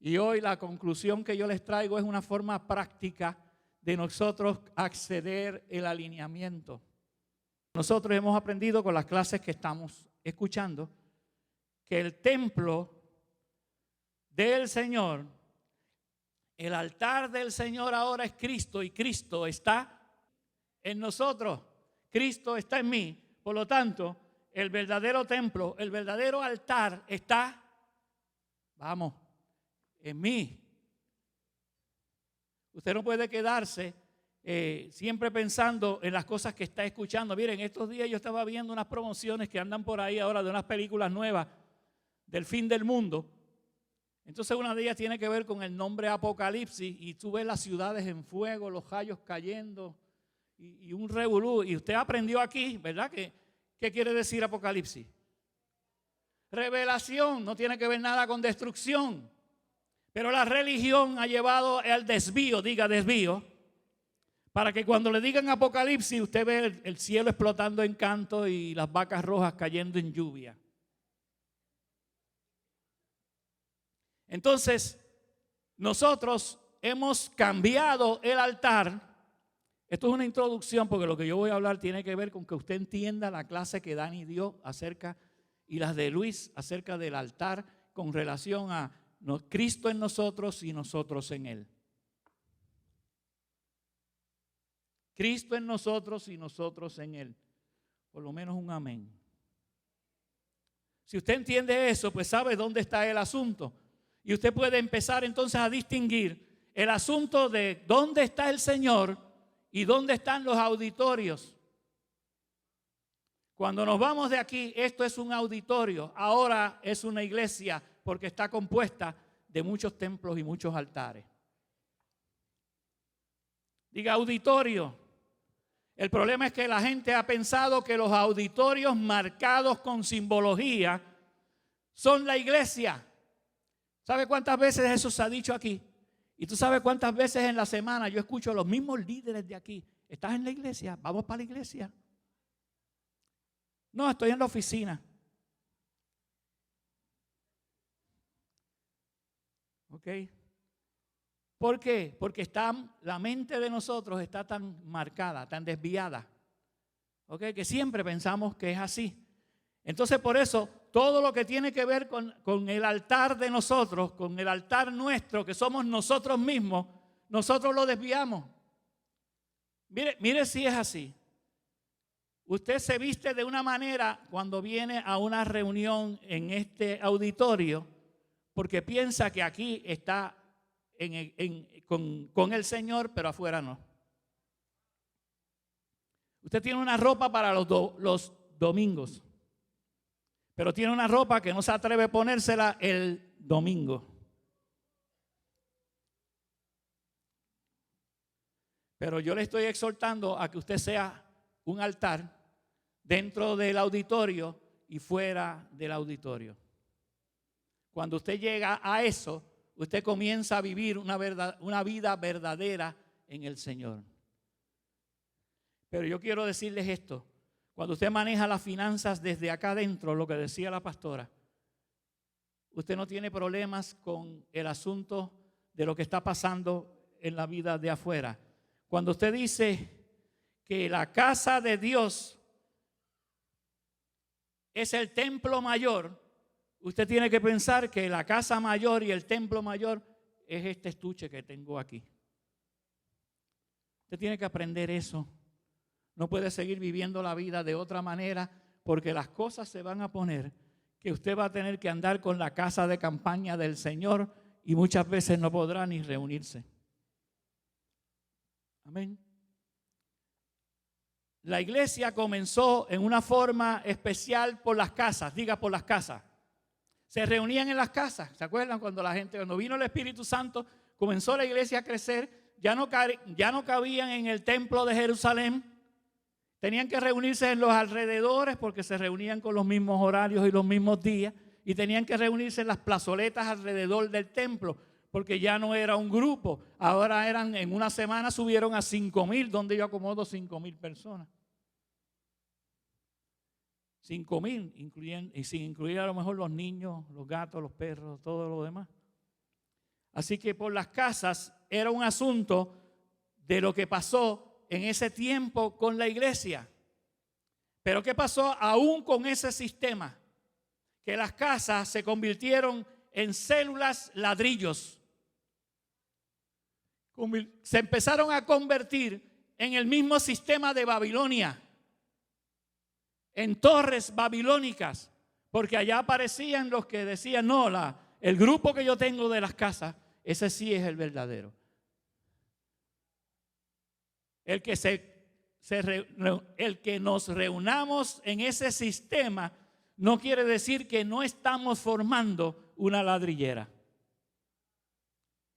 Y hoy la conclusión que yo les traigo es una forma práctica de nosotros acceder al alineamiento. Nosotros hemos aprendido con las clases que estamos escuchando que el templo del Señor, el altar del Señor ahora es Cristo y Cristo está en nosotros. Cristo está en mí. Por lo tanto, el verdadero templo, el verdadero altar está, en mí. Usted no puede quedarse siempre pensando en las cosas que está escuchando. Miren, estos días yo estaba viendo unas promociones que andan por ahí ahora de unas películas nuevas del fin del mundo. Entonces una de ellas tiene que ver con el nombre Apocalipsis y tú ves las ciudades en fuego, los rayos cayendo y un revolú. Y usted aprendió aquí, ¿verdad? ¿Qué quiere decir Apocalipsis? Revelación, no tiene que ver nada con destrucción. Pero la religión ha llevado al desvío, diga desvío, para que cuando le digan Apocalipsis usted ve el cielo explotando en canto y las vacas rojas cayendo en lluvia. Entonces, nosotros hemos cambiado el altar. Esto es una introducción porque lo que yo voy a hablar tiene que ver con que usted entienda la clase que Dani dio acerca y las de Luis acerca del altar con relación a Cristo en nosotros y nosotros en Él. Cristo en nosotros y nosotros en Él. Por lo menos un amén. Si usted entiende eso, pues sabe dónde está el asunto. Y usted puede empezar entonces a distinguir el asunto de dónde está el Señor y dónde están los auditorios. Cuando nos vamos de aquí, esto es un auditorio. Ahora es una iglesia porque está compuesta de muchos templos y muchos altares. Diga auditorio. El problema es que la gente ha pensado que los auditorios marcados con simbología son la iglesia. ¿Sabe cuántas veces eso se ha dicho aquí? Y tú sabes cuántas veces en la semana yo escucho a los mismos líderes de aquí. ¿Estás en la iglesia? Vamos para la iglesia. No, estoy en la oficina. ¿Ok? ¿Por qué? Porque la mente de nosotros está tan marcada, tan desviada. ¿Ok? Que siempre pensamos que es así. Entonces por eso todo lo que tiene que ver con el altar de nosotros, con el altar nuestro que somos nosotros mismos, nosotros lo desviamos. Mire si es así. Usted se viste de una manera cuando viene a una reunión en este auditorio porque piensa que aquí está con el Señor, pero afuera no. Usted tiene una ropa para los domingos, pero tiene una ropa que no se atreve a ponérsela el domingo. Pero yo le estoy exhortando a que usted sea un altar dentro del auditorio y fuera del auditorio. Cuando usted llega a eso, usted comienza a vivir una vida verdadera en el Señor. Pero yo quiero decirles esto. Cuando usted maneja las finanzas desde acá adentro, lo que decía la pastora, usted no tiene problemas con el asunto de lo que está pasando en la vida de afuera. Cuando usted dice que la casa de Dios es el templo mayor, usted tiene que pensar que la casa mayor y el templo mayor es este estuche que tengo aquí. Usted tiene que aprender eso. No puede seguir viviendo la vida de otra manera porque las cosas se van a poner que usted va a tener que andar con la casa de campaña del Señor y muchas veces no podrá ni reunirse. Amén. La iglesia comenzó en una forma especial por las casas, diga por las casas. Se reunían en las casas, ¿se acuerdan? Cuando vino el Espíritu Santo, comenzó la iglesia a crecer, ya no cabían en el templo de Jerusalén, tenían que reunirse en los alrededores porque se reunían con los mismos horarios y los mismos días y tenían que reunirse en las plazoletas alrededor del templo porque ya no era un grupo, ahora en una semana subieron a 5,000, donde yo acomodo 5,000 personas. 5,000, y sin incluir a lo mejor los niños, los gatos, los perros, todo lo demás. Así que por las casas era un asunto de lo que pasó en ese tiempo con la iglesia. Pero ¿qué pasó aún con ese sistema? Que las casas se convirtieron en células ladrillos. Se empezaron a convertir en el mismo sistema de Babilonia, en torres babilónicas, porque allá aparecían los que decían, no, el grupo que yo tengo de las casas, ese sí es el verdadero. El que nos reunamos en ese sistema no quiere decir que no estamos formando una ladrillera.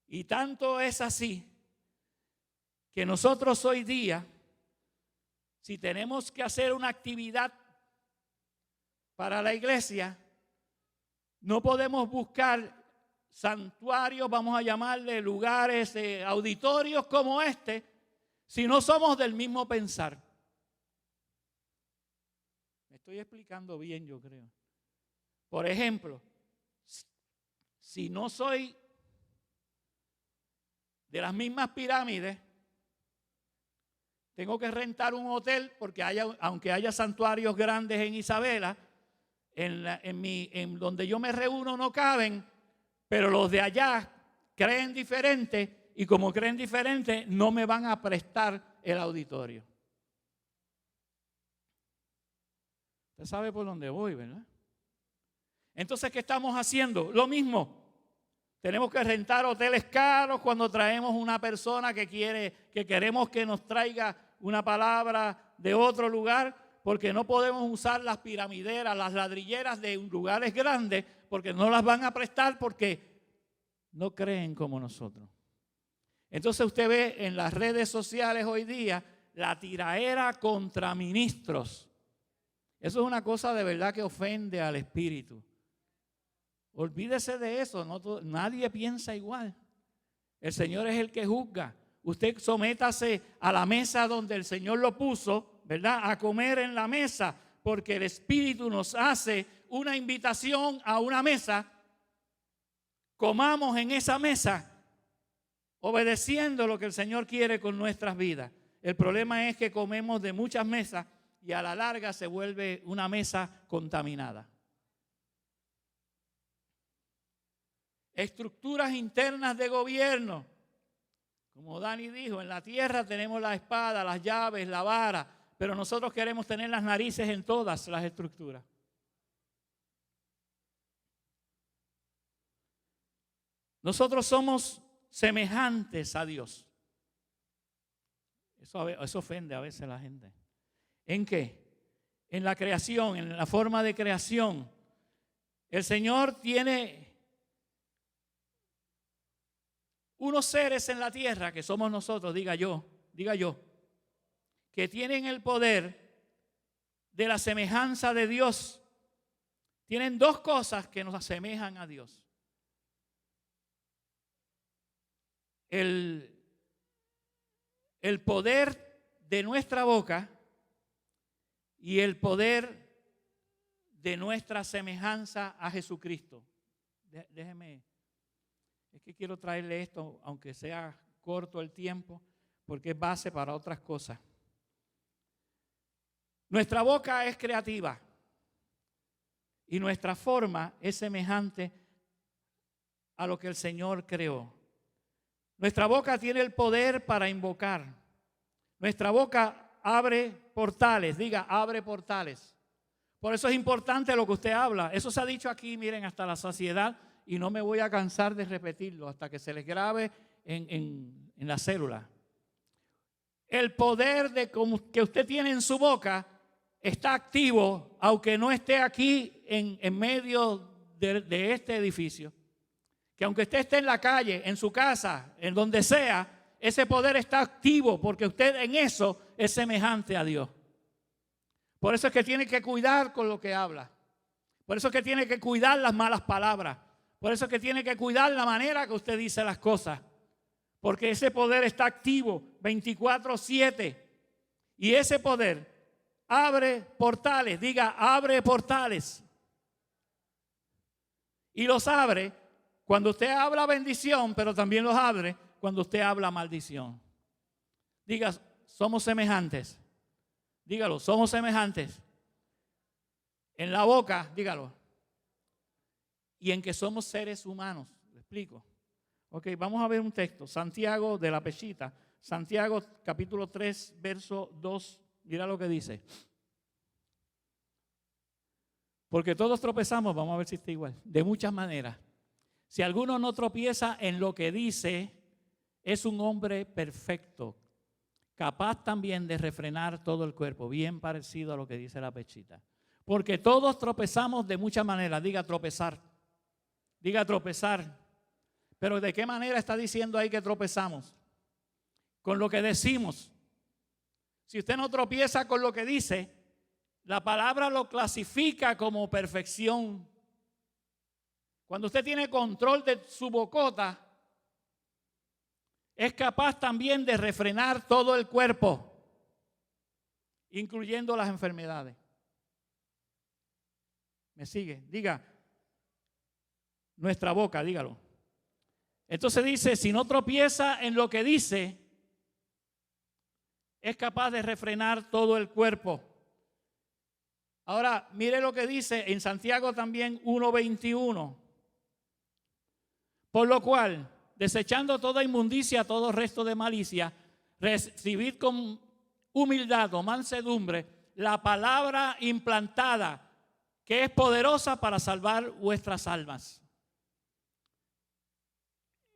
Y tanto es así que nosotros hoy día, si tenemos que hacer una actividad para la iglesia, no podemos buscar santuarios, vamos a llamarle lugares, auditorios como este, si no somos del mismo pensar. Me estoy explicando bien, yo creo. Por ejemplo, si no soy de las mismas pirámides, tengo que rentar un hotel porque aunque haya santuarios grandes en Isabela, en donde yo me reúno no caben, pero los de allá creen diferente y como creen diferente no me van a prestar el auditorio. Usted sabe por dónde voy, ¿verdad? Entonces, ¿qué estamos haciendo? Lo mismo. Tenemos que rentar hoteles caros cuando traemos una persona que queremos que nos traiga una palabra de otro lugar, porque no podemos usar las piramideras, las ladrilleras de lugares grandes, porque no las van a prestar porque no creen como nosotros. Entonces usted ve en las redes sociales hoy día la tiraera contra ministros. Eso es una cosa de verdad que ofende al espíritu. Olvídese de eso, nadie piensa igual. El Señor es el que juzga. Usted sométase a la mesa donde el Señor lo puso, ¿verdad? A comer en la mesa, porque el Espíritu nos hace una invitación a una mesa. Comamos en esa mesa, obedeciendo lo que el Señor quiere con nuestras vidas. El problema es que comemos de muchas mesas y a la larga se vuelve una mesa contaminada. Estructuras internas de gobierno. Como Dani dijo, en la tierra tenemos la espada, las llaves, la vara, pero nosotros queremos tener las narices en todas las estructuras. Nosotros somos semejantes a Dios. Eso ofende a veces a la gente. ¿En qué? En la creación, en la forma de creación. El Señor tiene unos seres en la tierra que somos nosotros, diga yo, que tienen el poder de la semejanza de Dios. Tienen dos cosas que nos asemejan a Dios. El poder de nuestra boca y el poder de nuestra semejanza a Jesucristo. Déjeme, es que quiero traerle esto, aunque sea corto el tiempo, porque es base para otras cosas. Nuestra boca es creativa y nuestra forma es semejante a lo que el Señor creó. Nuestra boca tiene el poder para invocar. Nuestra boca abre portales, diga, abre portales. Por eso es importante lo que usted habla. Eso se ha dicho aquí, miren, hasta la saciedad, y no me voy a cansar de repetirlo hasta que se les grabe en la célula. El poder que usted tiene en su boca está activo, aunque no esté aquí en medio de este edificio. Que aunque usted esté en la calle, en su casa, en donde sea, ese poder está activo porque usted en eso es semejante a Dios. Por eso es que tiene que cuidar con lo que habla. Por eso es que tiene que cuidar las malas palabras. Por eso es que tiene que cuidar la manera que usted dice las cosas. Porque ese poder está activo 24/7. Y ese poder abre portales. Diga, abre portales. Y los abre Cuando usted habla bendición, pero también los abre cuando usted habla maldición. Diga, somos semejantes. Dígalo, somos semejantes. En la boca, dígalo. Y en que somos seres humanos. ¿Le explico? Ok, vamos a ver un texto. Santiago de la Pechita. Santiago capítulo 3, verso 2. Mira lo que dice. Porque todos tropezamos, vamos a ver si está igual, de muchas maneras. Si alguno no tropieza en lo que dice, es un hombre perfecto, capaz también de refrenar todo el cuerpo, bien parecido a lo que dice la Pechita. Porque todos tropezamos de muchas maneras. Diga tropezar. Diga tropezar. Pero ¿de qué manera está diciendo ahí que tropezamos? Con lo que decimos. Si usted no tropieza con lo que dice, la palabra lo clasifica como perfección. Cuando usted tiene control de su bocota, es capaz también de refrenar todo el cuerpo, incluyendo las enfermedades. ¿Me sigue? Diga, nuestra boca, dígalo. Entonces dice, si no tropieza en lo que dice, es capaz de refrenar todo el cuerpo. Ahora, mire lo que dice en Santiago también 1:21. Por lo cual, desechando toda inmundicia, todo resto de malicia, recibid con humildad o mansedumbre la palabra implantada, que es poderosa para salvar vuestras almas.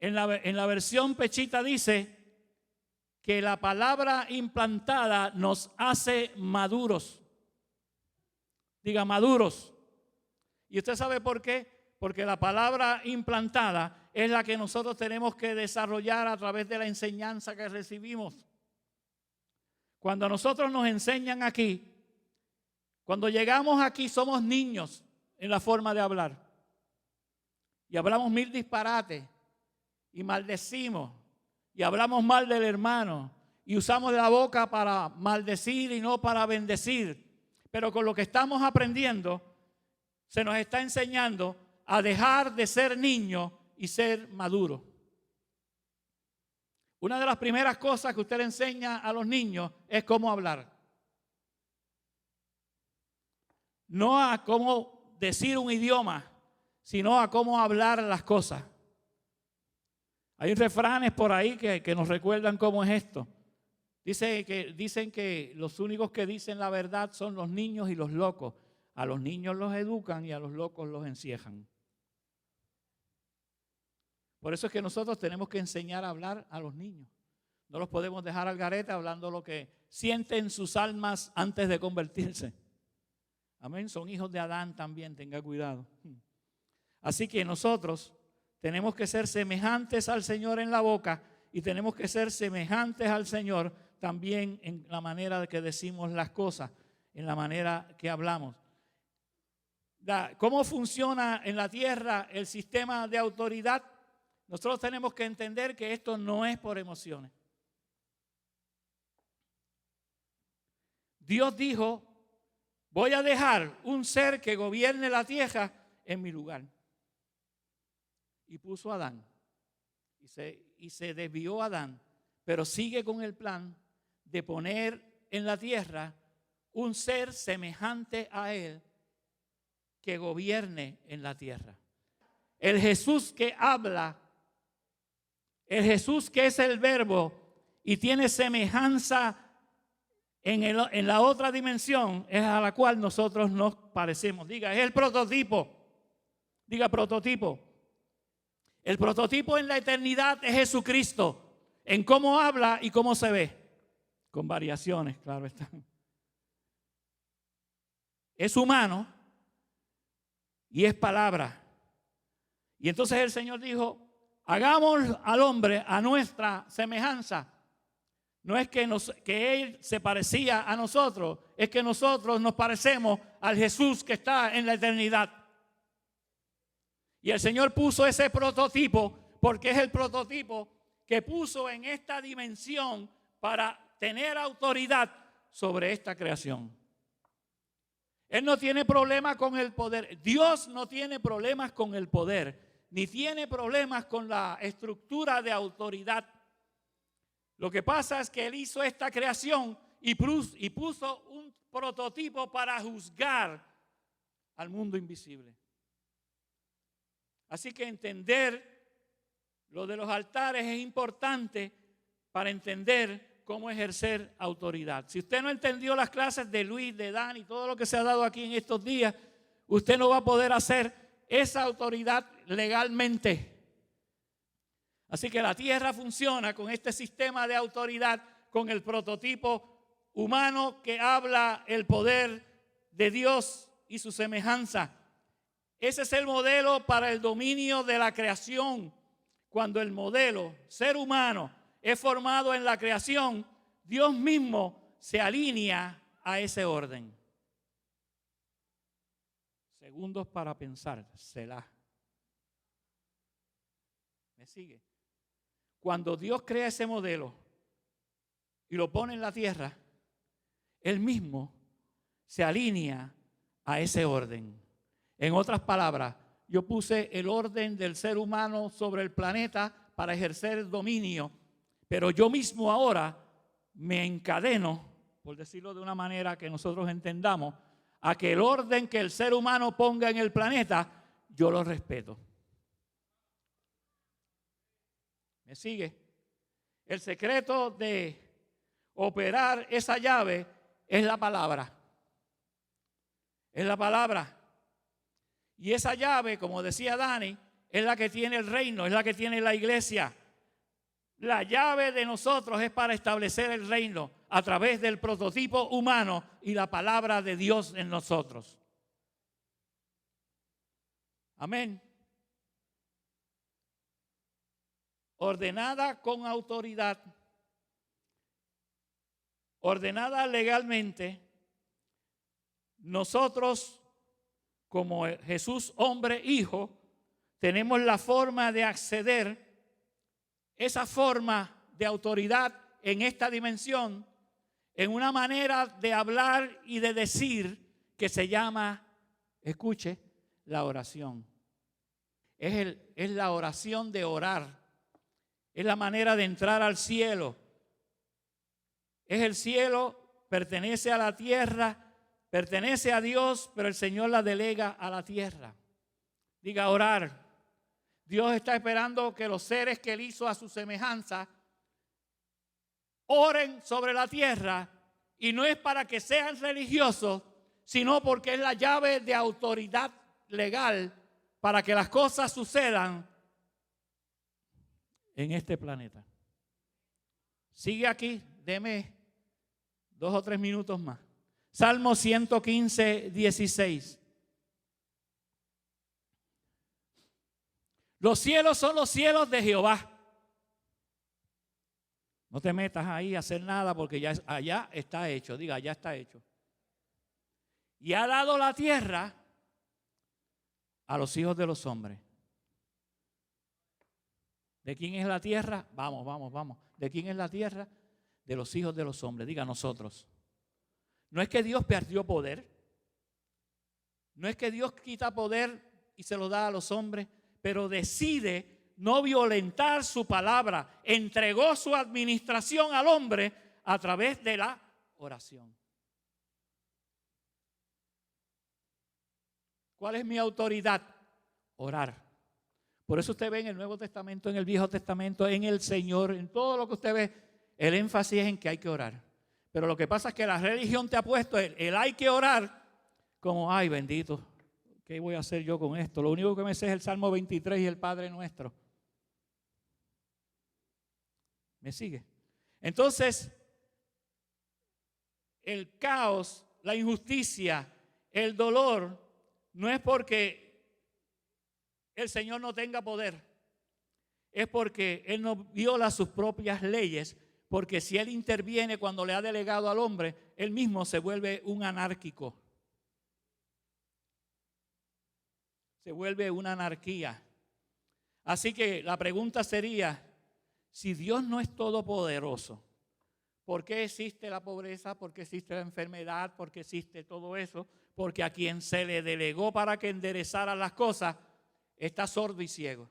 En la versión Pechita dice que la palabra implantada nos hace maduros. Diga maduros. ¿Y usted sabe por qué? Porque la palabra implantada es la que nosotros tenemos que desarrollar a través de la enseñanza que recibimos. Cuando nosotros nos enseñan aquí, cuando llegamos aquí somos niños en la forma de hablar. Y hablamos mil disparates y maldecimos y hablamos mal del hermano y usamos la boca para maldecir y no para bendecir. Pero con lo que estamos aprendiendo, se nos está enseñando a dejar de ser niño y ser maduro. Una de las primeras cosas que usted le enseña a los niños es cómo hablar. No a cómo decir un idioma, sino a cómo hablar las cosas. Hay refranes por ahí que nos recuerdan cómo es esto. Dicen que los únicos que dicen la verdad son los niños y los locos. A los niños los educan y a los locos los encierran. Por eso es que nosotros tenemos que enseñar a hablar a los niños. No los podemos dejar al garete hablando lo que sienten sus almas antes de convertirse. Amén. Son hijos de Adán también, tenga cuidado. Así que nosotros tenemos que ser semejantes al Señor en la boca y tenemos que ser semejantes al Señor también en la manera de que decimos las cosas, en la manera que hablamos. ¿Cómo funciona en la tierra el sistema de autoridad? Nosotros tenemos que entender que esto no es por emociones. Dios dijo, voy a dejar un ser que gobierne la tierra en mi lugar. Y puso a Adán. Y se desvió Adán, pero sigue con el plan de poner en la tierra un ser semejante a él que gobierne en la tierra. El Jesús que habla, el Jesús que es el verbo y tiene semejanza en la otra dimensión, es a la cual nosotros nos parecemos. Diga, es el prototipo. Diga prototipo. El prototipo en la eternidad es Jesucristo, en cómo habla y cómo se ve, con variaciones, claro está. Es humano y es palabra. Y entonces el Señor dijo, hagamos al hombre a nuestra semejanza. No es que Él se parecía a nosotros, es que nosotros nos parecemos al Jesús que está en la eternidad. Y el Señor puso ese prototipo porque es el prototipo que puso en esta dimensión para tener autoridad sobre esta creación. Él no tiene problema con el poder. Dios no tiene problemas con el poder. ni tiene problemas con la estructura de autoridad. Lo que pasa es que Él hizo esta creación y puso un prototipo para juzgar al mundo invisible. Así que entender lo de los altares es importante para entender cómo ejercer autoridad. Si usted no entendió las clases de Luis, de Dan y todo lo que se ha dado aquí en estos días, usted no va a poder hacer esa autoridad legalmente. Así que la tierra funciona con este sistema de autoridad, con el prototipo humano que habla el poder de Dios y su semejanza. Ese es el modelo para el dominio de la creación. Cuando el modelo, ser humano, es formado en la creación, Dios mismo se alinea a ese orden. Segundos para pensar, Selah. ¿Me sigue? Cuando Dios crea ese modelo y lo pone en la tierra, Él mismo se alinea a ese orden. En otras palabras, yo puse el orden del ser humano sobre el planeta para ejercer dominio, pero yo mismo ahora me encadeno, por decirlo de una manera que nosotros entendamos, a que el orden que el ser humano ponga en el planeta, yo lo respeto. ¿Me sigue? El secreto de operar esa llave es la palabra. Es la palabra. Y esa llave, como decía Dani, es la que tiene el reino, es la que tiene la iglesia. La llave de nosotros es para establecer el reino a través del prototipo humano y la palabra de Dios en nosotros. Amén. Ordenada con autoridad, ordenada legalmente, nosotros como Jesús, hombre, hijo, tenemos la forma de acceder, esa forma de autoridad en esta dimensión, en una manera de hablar y de decir que se llama, escuche, la oración. Es la oración de orar. Es la manera de entrar al cielo. Es el cielo, pertenece a la tierra, pertenece a Dios, pero el Señor la delega a la tierra. Diga orar. Dios está esperando que los seres que Él hizo a su semejanza oren sobre la tierra, y no es para que sean religiosos, sino porque es la llave de autoridad legal para que las cosas sucedan en este planeta. Sigue aquí, deme 2 o 3 minutos más. Salmo 115, 16. Los cielos son los cielos de Jehová. No te metas ahí a hacer nada porque ya allá está hecho. Diga, allá está hecho. Y ha dado la tierra a los hijos de los hombres. ¿De quién es la tierra? Vamos. ¿De quién es la tierra? De los hijos de los hombres. Diga, nosotros. No es que Dios perdió poder. No es que Dios quita poder y se lo da a los hombres, pero decide no violentar su palabra. Entregó su administración al hombre a través de la oración. ¿Cuál es mi autoridad? Orar. Por eso usted ve en el Nuevo Testamento, en el Viejo Testamento, en el Señor, en todo lo que usted ve, el énfasis es en que hay que orar. Pero lo que pasa es que la religión te ha puesto el hay que orar como, ay bendito, ¿qué voy a hacer yo con esto? Lo único que me sé es el Salmo 23 y el Padre Nuestro. ¿Me sigue? Entonces, el caos, la injusticia, el dolor, no es porque el Señor no tenga poder, es porque Él no viola sus propias leyes, porque si Él interviene cuando le ha delegado al hombre, Él mismo se vuelve un anárquico. Se vuelve una anarquía. Así que la pregunta sería, si Dios no es todopoderoso, ¿por qué existe la pobreza? ¿Por qué existe la enfermedad? ¿Por qué existe todo eso? Porque a quien se le delegó para que enderezara las cosas, está sordo y ciego.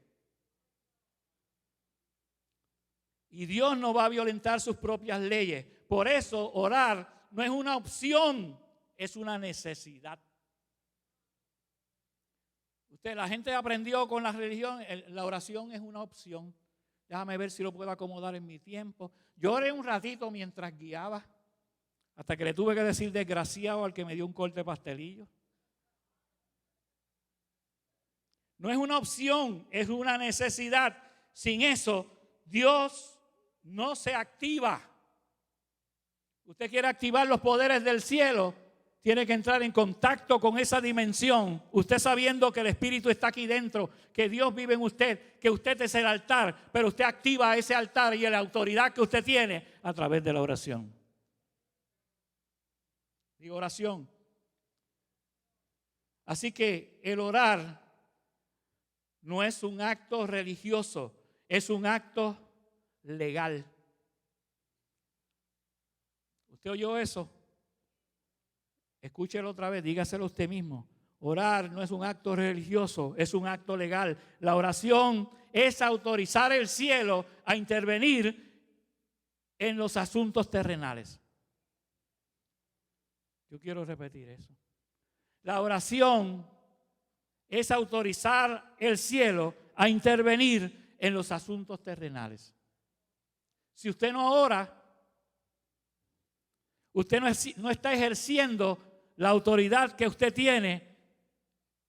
Y Dios no va a violentar sus propias leyes. Por eso orar no es una opción, es una necesidad. La gente aprendió con la religión, la oración es una opción. Déjame ver si lo puedo acomodar en mi tiempo. Yo oré un ratito mientras guiaba, hasta que le tuve que decir desgraciado al que me dio un corte de pastelillo. No es una opción, es una necesidad. Sin eso, Dios no se activa. Usted quiere activar los poderes del cielo, tiene que entrar en contacto con esa dimensión. Usted sabiendo que el Espíritu está aquí dentro, que Dios vive en usted, que usted es el altar, pero usted activa ese altar y la autoridad que usted tiene a través de la oración. Digo oración. Así que el orar no es un acto religioso, es un acto legal. ¿Usted oyó eso? Escúchelo otra vez, dígaselo usted mismo. Orar no es un acto religioso, es un acto legal. La oración es autorizar el cielo a intervenir en los asuntos terrenales. Yo quiero repetir eso. La oración es autorizar el cielo a intervenir en los asuntos terrenales. Si usted no ora, usted no está ejerciendo la autoridad que usted tiene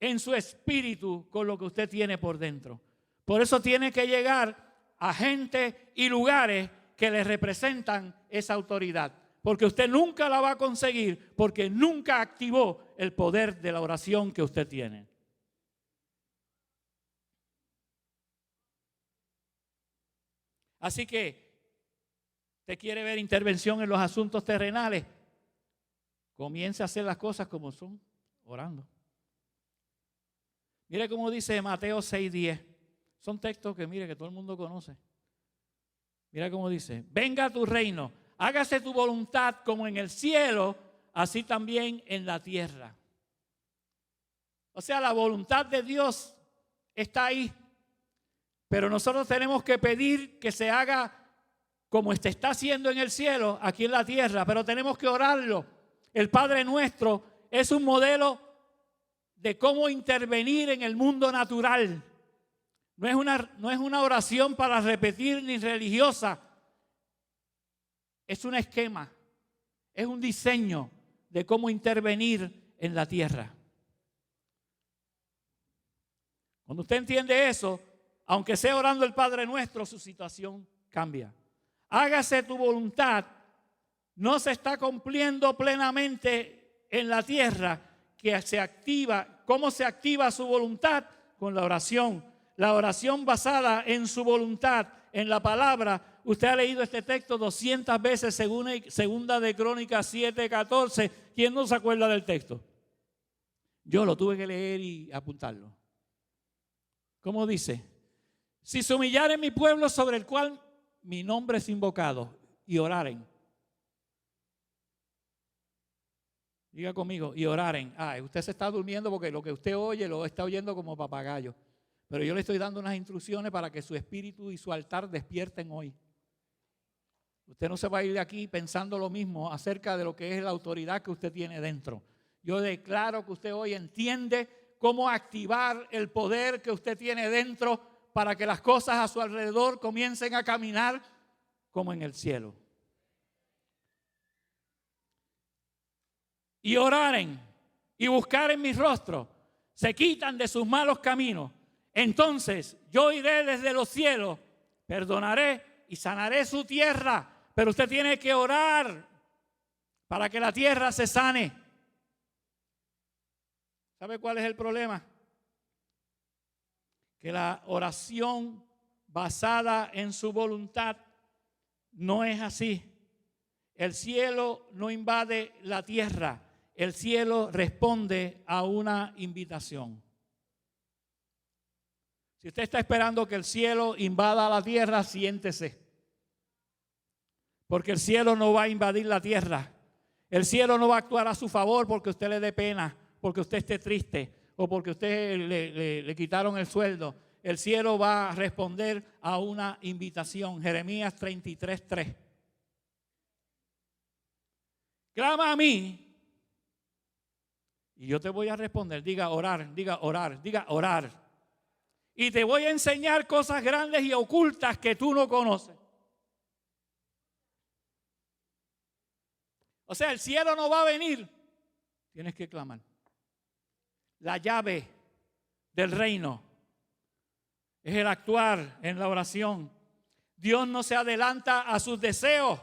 en su espíritu con lo que usted tiene por dentro. Por eso tiene que llegar a gente y lugares que le representan esa autoridad. Porque usted nunca la va a conseguir porque nunca activó el poder de la oración que usted tiene. Así que, ¿usted quiere ver intervención en los asuntos terrenales? Comience a hacer las cosas como son, orando. Mire cómo dice Mateo 6:10. Son textos que mire que todo el mundo conoce. Mira cómo dice: venga tu reino, hágase tu voluntad como en el cielo, así también en la tierra. O sea, la voluntad de Dios está ahí. Pero nosotros tenemos que pedir que se haga como se está haciendo en el cielo, aquí en la tierra. Pero tenemos que orarlo. El Padre Nuestro es un modelo de cómo intervenir en el mundo natural. No es una oración para repetir ni religiosa. Es un esquema, es un diseño de cómo intervenir en la tierra. Cuando usted entiende eso, aunque sea orando el Padre Nuestro, su situación cambia. Hágase tu voluntad. No se está cumpliendo plenamente en la tierra que se activa. ¿Cómo se activa su voluntad? Con la oración. La oración basada en su voluntad, en la palabra. Usted ha leído este texto 200 veces, segunda de Crónicas 7:14. ¿Quién no se acuerda del texto? Yo lo tuve que leer y apuntarlo. ¿Cómo dice? Si se humillare mi pueblo sobre el cual mi nombre es invocado y oraren. Diga conmigo, y oraren. Usted se está durmiendo porque lo que usted oye lo está oyendo como papagayo. Pero yo le estoy dando unas instrucciones para que su espíritu y su altar despierten hoy. Usted no se va a ir de aquí pensando lo mismo acerca de lo que es la autoridad que usted tiene dentro. Yo declaro que usted hoy entiende cómo activar el poder que usted tiene dentro para que las cosas a su alrededor comiencen a caminar como en el cielo. Y oraren y buscaren mi rostro, se quitan de sus malos caminos. Entonces yo iré desde los cielos, perdonaré y sanaré su tierra. Pero usted tiene que orar para que la tierra se sane. ¿Sabe cuál es el problema? Que la oración basada en su voluntad no es así. El cielo no invade la tierra. El cielo responde a una invitación. Si usted está esperando que el cielo invada la tierra, siéntese. Porque el cielo no va a invadir la tierra. El cielo no va a actuar a su favor porque usted le dé pena, porque usted esté triste o porque usted le quitaron el sueldo. El cielo va a responder a una invitación. Jeremías 33:3. Clama a mí y yo te voy a responder. Diga orar, diga orar, diga orar. Y te voy a enseñar cosas grandes y ocultas que tú no conoces. O sea, el cielo no va a venir. Tienes que clamar. La llave del reino es el actuar en la oración. Dios no se adelanta a sus deseos.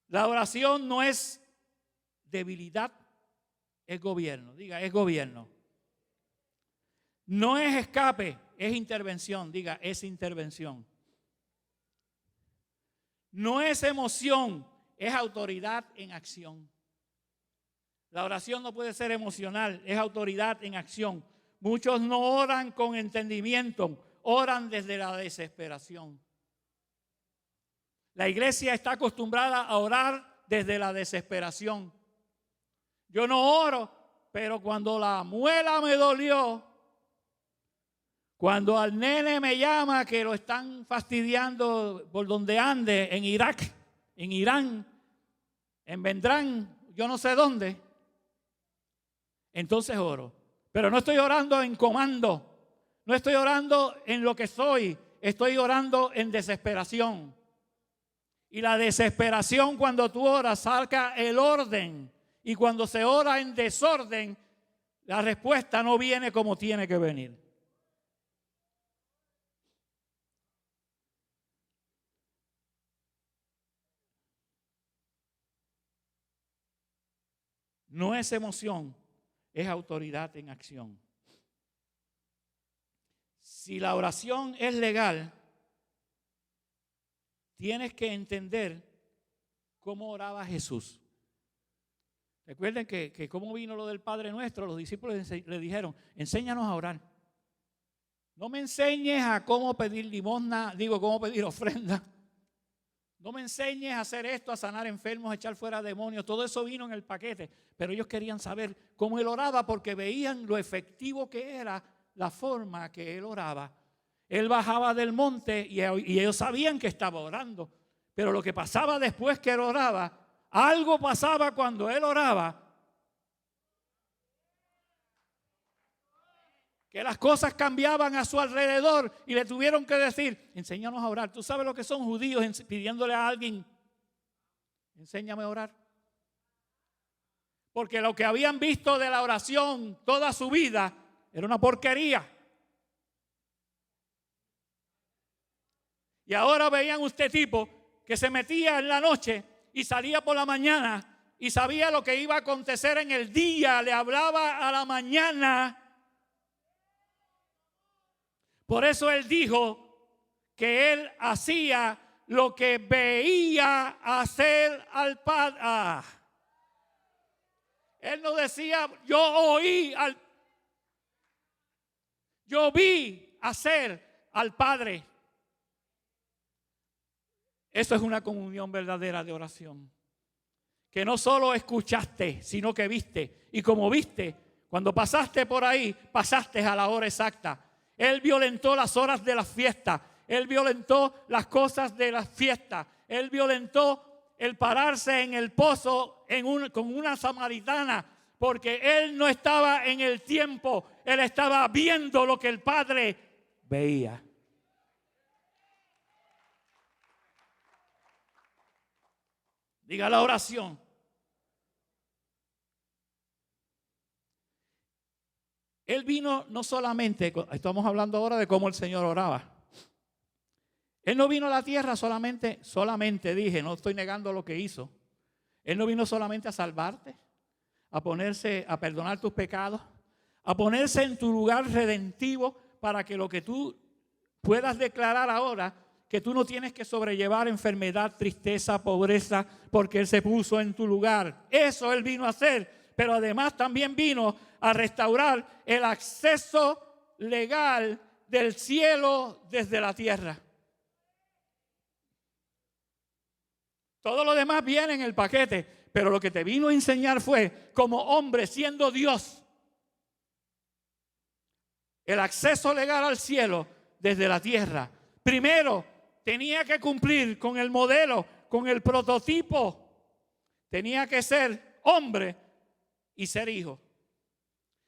La oración no es debilidad, es gobierno. Diga, es gobierno. No es escape, es intervención. Diga, es intervención. No es emoción, es autoridad en acción. La oración no puede ser emocional, es autoridad en acción. Muchos no oran con entendimiento, oran desde la desesperación. La iglesia está acostumbrada a orar desde la desesperación. Yo no oro, pero cuando la muela me dolió, cuando al nene me llama que lo están fastidiando por donde ande, en Irak, en Irán, en Vendrán, yo no sé dónde, entonces oro. Pero no estoy orando en comando, no estoy orando en lo que soy, estoy orando en desesperación. Y la desesperación, cuando tú oras, saca el orden. Y cuando se ora en desorden, la respuesta no viene como tiene que venir. No es emoción, es autoridad en acción. Si la oración es legal, tienes que entender cómo oraba Jesús. Recuerden que cómo vino lo del Padre Nuestro, los discípulos le dijeron, enséñanos a orar. No me enseñes a cómo pedir limosna, cómo pedir ofrenda. No me enseñes a hacer esto, a sanar enfermos, a echar fuera demonios. Todo eso vino en el paquete. Pero ellos querían saber cómo él oraba porque veían lo efectivo que era la forma que él oraba. Él bajaba del monte y ellos sabían que estaba orando. Pero lo que pasaba después que él oraba, algo pasaba cuando él oraba, que las cosas cambiaban a su alrededor y le tuvieron que decir, enséñanos a orar. ¿Tú sabes lo que son judíos pidiéndole a alguien, enséñame a orar? Porque lo que habían visto de la oración toda su vida era una porquería. Y ahora veían usted tipo que se metía en la noche y salía por la mañana y sabía lo que iba a acontecer en el día, le hablaba a la mañana. Por eso él dijo que él hacía lo que veía hacer al Padre. Él no decía, yo vi hacer al Padre. Eso es una comunión verdadera de oración. Que no solo escuchaste, sino que viste. Y como viste, cuando pasaste por ahí, pasaste a la hora exacta. Él violentó las horas de la fiesta. Él violentó las cosas de la fiesta. Él violentó el pararse en el pozo con una samaritana. Porque él no estaba en el tiempo. Él estaba viendo lo que el Padre veía. Diga la oración. Él vino no solamente, estamos hablando ahora de cómo el Señor oraba. Él no vino a la tierra solamente dije, no estoy negando lo que hizo. Él no vino solamente a salvarte, a perdonar tus pecados, a ponerse en tu lugar redentivo para que lo que tú puedas declarar ahora, que tú no tienes que sobrellevar enfermedad, tristeza, pobreza, porque Él se puso en tu lugar. Eso Él vino a hacer, pero además también vino a restaurar el acceso legal del cielo desde la tierra. Todo lo demás viene en el paquete, pero lo que te vino a enseñar fue, como hombre siendo Dios, el acceso legal al cielo desde la tierra. Primero, tenía que cumplir con el modelo, con el prototipo. Tenía que ser hombre y ser hijo.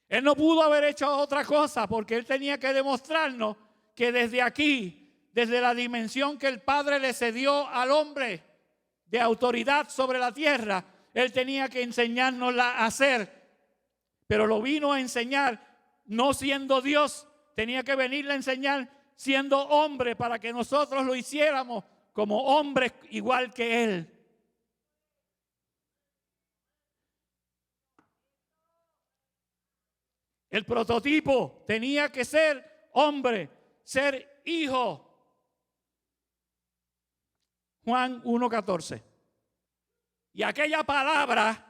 Él no pudo haber hecho otra cosa porque él tenía que demostrarnos que desde aquí, desde la dimensión que el Padre le cedió al hombre de autoridad sobre la tierra, él tenía que enseñárnosla a hacer. Pero lo vino a enseñar no siendo Dios, tenía que venirle a enseñar siendo hombre para que nosotros lo hiciéramos como hombres igual que él. El prototipo tenía que ser hombre, ser hijo. Juan 1:14. Y aquella palabra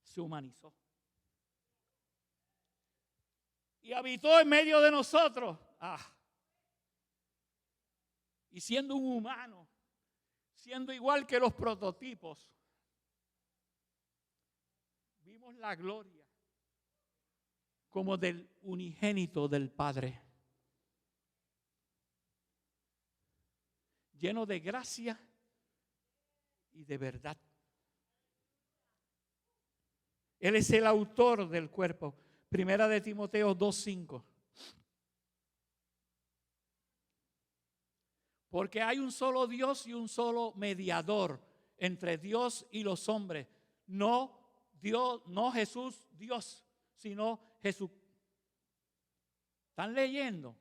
se humanizó y habitó en medio de nosotros. Y siendo un humano, siendo igual que los prototipos, vimos la gloria como del unigénito del Padre, lleno de gracia y de verdad. Él es el autor del cuerpo. Primera de Timoteo 2:5. Porque hay un solo Dios y un solo mediador entre Dios y los hombres. No Dios, no Jesús Dios, sino Jesús. ¿Están leyendo?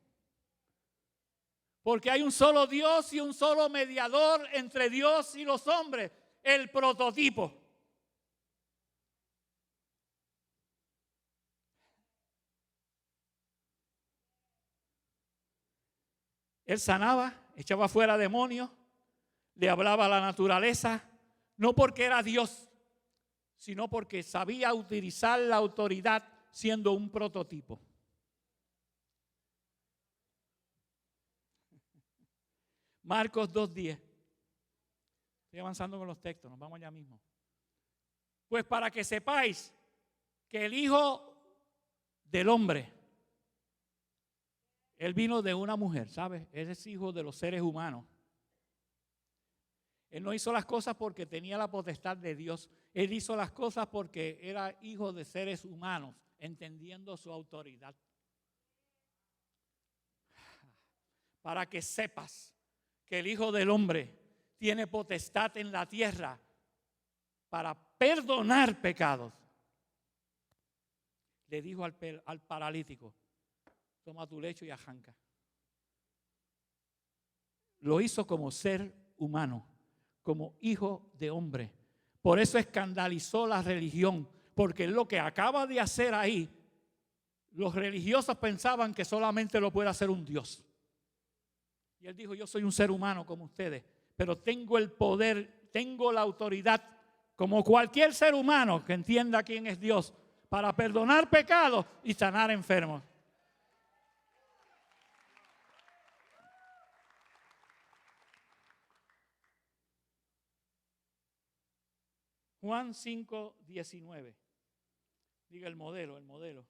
Porque hay un solo Dios y un solo mediador entre Dios y los hombres, el prototipo. Él sanaba, echaba fuera demonios, le hablaba a la naturaleza, no porque era Dios, sino porque sabía utilizar la autoridad siendo un prototipo. Marcos 2:10. Estoy avanzando con los textos, nos vamos allá mismo. Pues para que sepáis que el Hijo del Hombre, Él vino de una mujer, ¿sabes? Él es hijo de los seres humanos. Él no hizo las cosas porque tenía la potestad de Dios. Él hizo las cosas porque era hijo de seres humanos, entendiendo su autoridad. Para que sepas que el Hijo del Hombre tiene potestad en la tierra para perdonar pecados. Le dijo al paralítico: toma tu lecho y arranca. Lo hizo como ser humano, como hijo de hombre. Por eso escandalizó la religión, porque lo que acaba de hacer ahí, los religiosos pensaban que solamente lo puede hacer un Dios. Y él dijo: yo soy un ser humano como ustedes, pero tengo el poder, tengo la autoridad, como cualquier ser humano que entienda quién es Dios, para perdonar pecados y sanar enfermos. Juan 5:19. Diga el modelo, el modelo.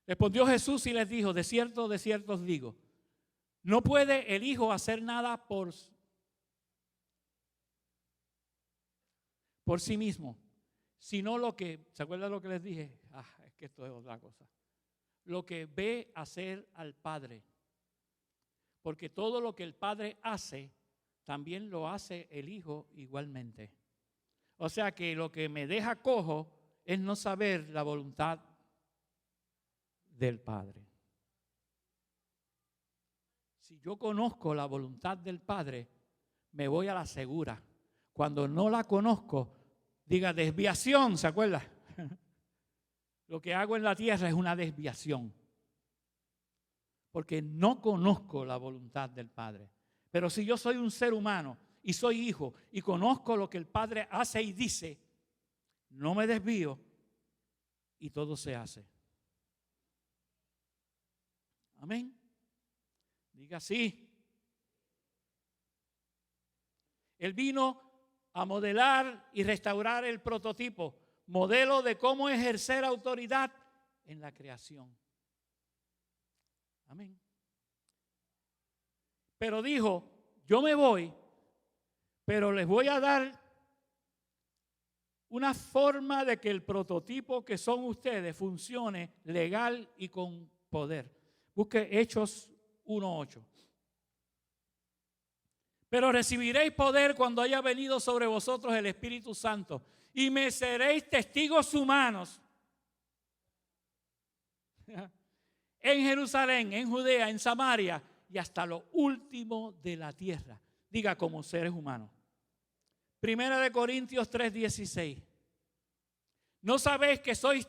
Respondió Jesús y les dijo: de cierto os digo, no puede el Hijo hacer nada por sí mismo, sino lo que, ¿se acuerdan lo que les dije? Es que esto es otra cosa. Lo que ve hacer al Padre. Porque todo lo que el Padre hace, también lo hace el Hijo igualmente. O sea que lo que me deja cojo es no saber la voluntad del Padre. Si yo conozco la voluntad del Padre, me voy a la segura. Cuando no la conozco, diga desviación, ¿se acuerda? Lo que hago en la tierra es una desviación, porque no conozco la voluntad del Padre. Pero si yo soy un ser humano y soy hijo y conozco lo que el Padre hace y dice, no me desvío y todo se hace. Amén. Diga sí. Él vino a modelar y restaurar el prototipo, modelo de cómo ejercer autoridad en la creación. Amén. Pero dijo, yo me voy, pero les voy a dar una forma de que el prototipo que son ustedes funcione legal y con poder. Busque Hechos 1:8. Pero recibiréis poder cuando haya venido sobre vosotros el Espíritu Santo y me seréis testigos humanos en Jerusalén, en Judea, en Samaria y hasta lo último de la tierra. Diga, como seres humanos. Primera de Corintios 3:16. ¿No sabéis que sois?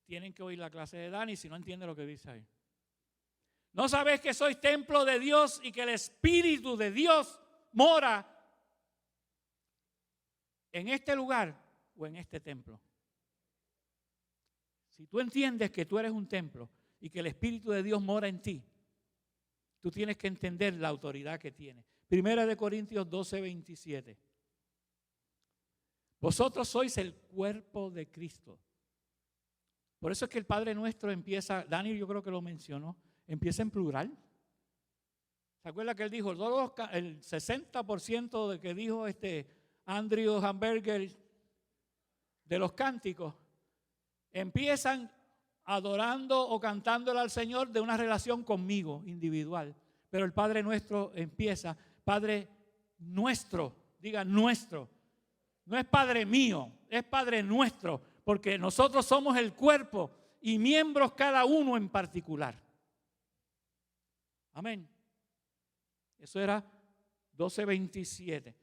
Tienen que oír la clase de Dani si no entiende lo que dice ahí. ¿No sabéis que sois templo de Dios y que el Espíritu de Dios mora en este lugar o en este templo? Si tú entiendes que tú eres un templo y que el Espíritu de Dios mora en ti, tú tienes que entender la autoridad que tiene. Primera de Corintios 12:27. Vosotros sois el cuerpo de Cristo. Por eso es que el Padre Nuestro empieza, Dani yo creo que lo mencionó, empieza en plural. ¿Se acuerda que él dijo, el 60% de que dijo Andrew Hamburger de los cánticos, empiezan adorando o cantándole al Señor de una relación conmigo, individual. Pero el Padre Nuestro empieza, Padre Nuestro, diga nuestro. No es Padre mío, es Padre Nuestro, porque nosotros somos el cuerpo y miembros cada uno en particular. Amén. Eso era 12:27.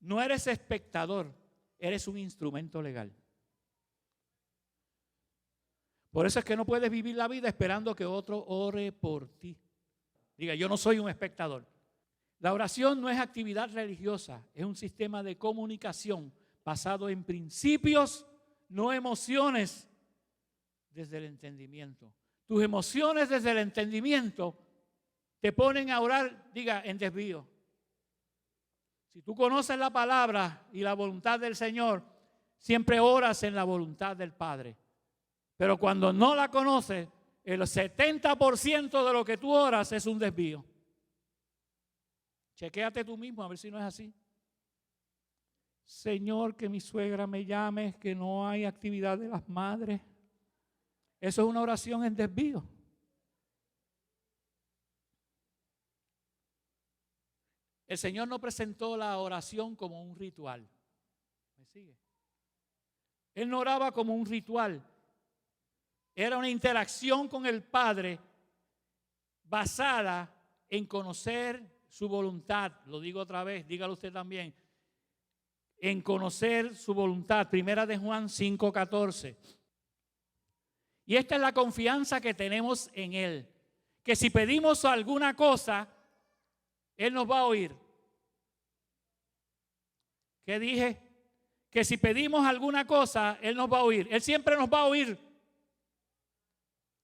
No eres espectador, eres un instrumento legal. Por eso es que no puedes vivir la vida esperando que otro ore por ti. Diga, yo no soy un espectador. La oración no es actividad religiosa, es un sistema de comunicación basado en principios, no emociones desde el entendimiento. Tus emociones desde el entendimiento te ponen a orar, diga, en desvío. Si tú conoces la palabra y la voluntad del Señor, siempre oras en la voluntad del Padre. Pero cuando no la conoces, el 70% de lo que tú oras es un desvío. Chequéate tú mismo a ver si no es así. Señor, que mi suegra me llame, que no hay actividad de las madres. Eso es una oración en desvío. El Señor no presentó la oración como un ritual. ¿Me sigue? Él no oraba como un ritual. Era una interacción con el Padre basada en conocer su voluntad. Lo digo otra vez, dígalo usted también. En conocer su voluntad. Primera de Juan 5:14. Y esta es la confianza que tenemos en Él. Que si pedimos alguna cosa, Él nos va a oír. ¿Qué dije? Que si pedimos alguna cosa, Él nos va a oír. Él siempre nos va a oír.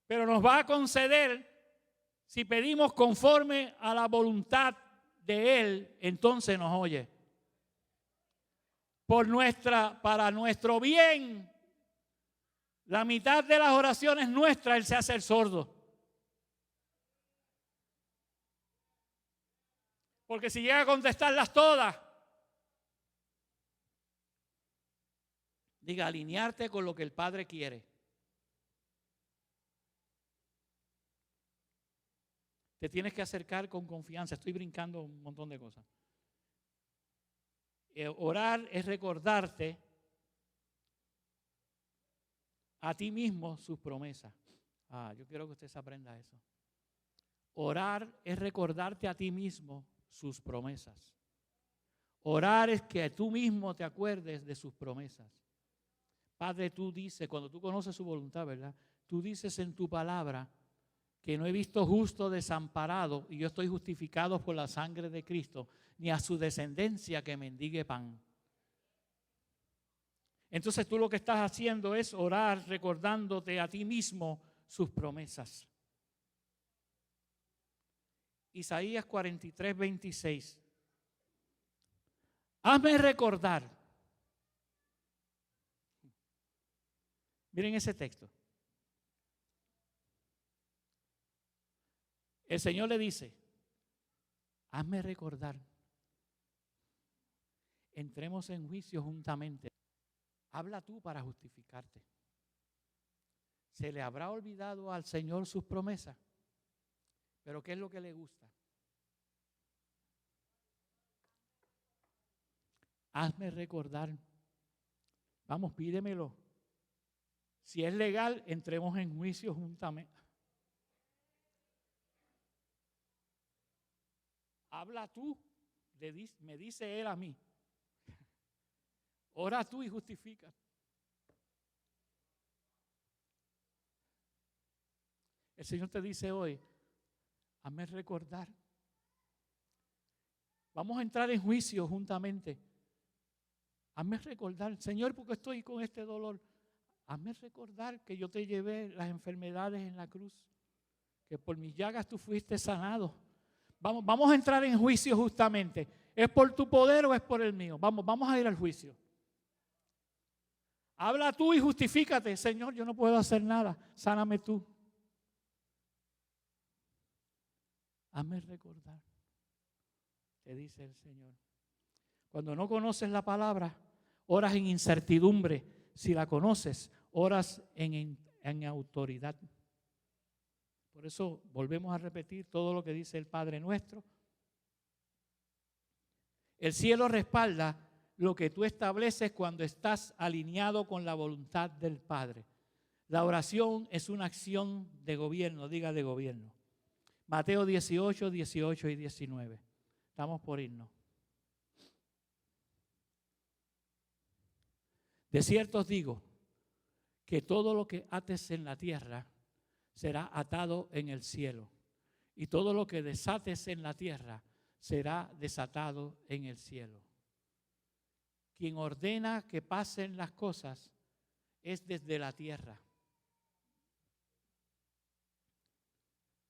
Pero nos va a conceder si pedimos conforme a la voluntad de Él, entonces nos oye. Para nuestro bien, la mitad de las oraciones nuestras, Él se hace el sordo. Porque si llega a contestarlas todas, diga, alinearte con lo que el Padre quiere. Te tienes que acercar con confianza. Estoy brincando un montón de cosas. Orar es recordarte a ti mismo sus promesas. Yo quiero que usted se aprenda eso. Orar es recordarte a ti mismo sus promesas. Orar es que tú mismo te acuerdes de sus promesas. Padre, tú dices, cuando tú conoces su voluntad, ¿verdad? Tú dices en tu palabra que no he visto justo desamparado y yo estoy justificado por la sangre de Cristo, ni a su descendencia que mendigue pan. Entonces tú lo que estás haciendo es orar recordándote a ti mismo sus promesas. Isaías 43:26. Hazme recordar. Miren ese texto. El Señor le dice, hazme recordar. Entremos en juicio juntamente. Habla tú para justificarte. ¿Se le habrá olvidado al Señor sus promesas? ¿Pero qué es lo que le gusta? Hazme recordar. Vamos, pídemelo. Si es legal, entremos en juicio juntamente. Habla tú, me dice él a mí. Ora tú y justifica. El Señor te dice hoy, hazme recordar. Vamos a entrar en juicio juntamente. Hazme recordar, Señor, porque estoy con este dolor. Hazme recordar que yo te llevé las enfermedades en la cruz, que por mis llagas tú fuiste sanado. Vamos a entrar en juicio justamente. ¿Es por tu poder o es por el mío? Vamos a ir al juicio. Habla tú y justifícate. Señor, yo no puedo hacer nada. Sáname tú. Hazme recordar, te dice el Señor. Cuando no conoces la palabra, oras en incertidumbre. Si la conoces, oras en autoridad. Por eso volvemos a repetir todo lo que dice el Padre nuestro. El cielo respalda lo que tú estableces cuando estás alineado con la voluntad del Padre. La oración es una acción de gobierno, diga de gobierno. Mateo 18, 18 y 19. Estamos por irnos. De cierto os digo que todo lo que ates en la tierra será atado en el cielo, y todo lo que desates en la tierra será desatado en el cielo. Quien ordena que pasen las cosas es desde la tierra.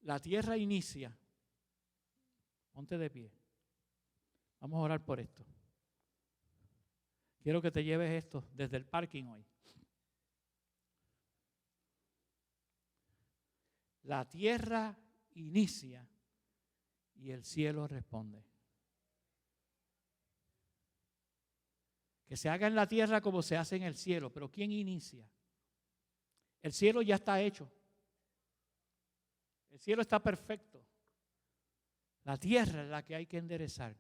La tierra inicia. Ponte de pie. Vamos a orar por esto. Quiero que te lleves esto desde el parking hoy. La tierra inicia y el cielo responde. Que se haga en la tierra como se hace en el cielo, pero ¿quién inicia? El cielo ya está hecho. El cielo está perfecto. La tierra es la que hay que enderezar.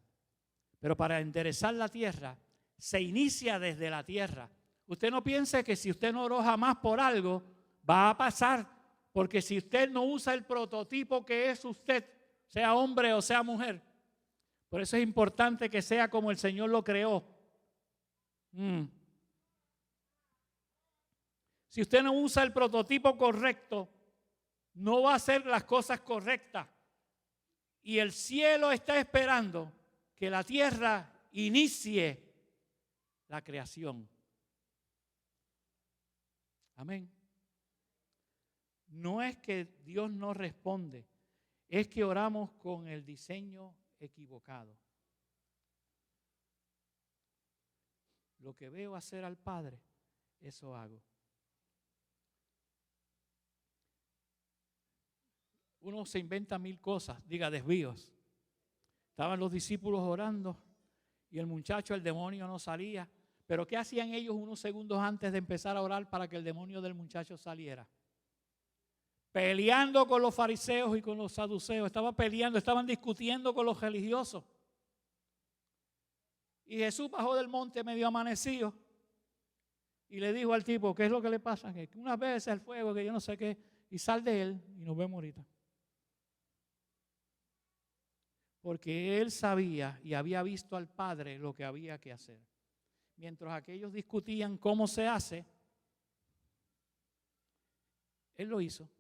Pero para enderezar la tierra, se inicia desde la tierra. Usted no piense que si usted no oró jamás por algo, va a pasar. Porque si usted no usa el prototipo que es usted, sea hombre o sea mujer, por eso es importante que sea como el Señor lo creó. Si usted no usa el prototipo correcto, no va a hacer las cosas correctas. Y el cielo está esperando que la tierra inicie la creación. Amén. No es que Dios no responde, es que oramos con el diseño equivocado. Lo que veo hacer al Padre, eso hago. Uno se inventa mil cosas, diga desvíos. Estaban los discípulos orando y el muchacho, el demonio no salía. Pero ¿qué hacían ellos unos segundos antes de empezar a orar para que el demonio del muchacho saliera? Peleando con los fariseos y con los saduceos. Estaban peleando, estaban discutiendo con los religiosos. Y Jesús bajó del monte medio amanecido y le dijo al tipo, ¿qué es lo que le pasa? Que unas veces el fuego, que yo no sé qué, y sal de él y nos vemos ahorita. Porque él sabía y había visto al Padre lo que había que hacer. Mientras aquellos discutían cómo se hace, él lo hizo.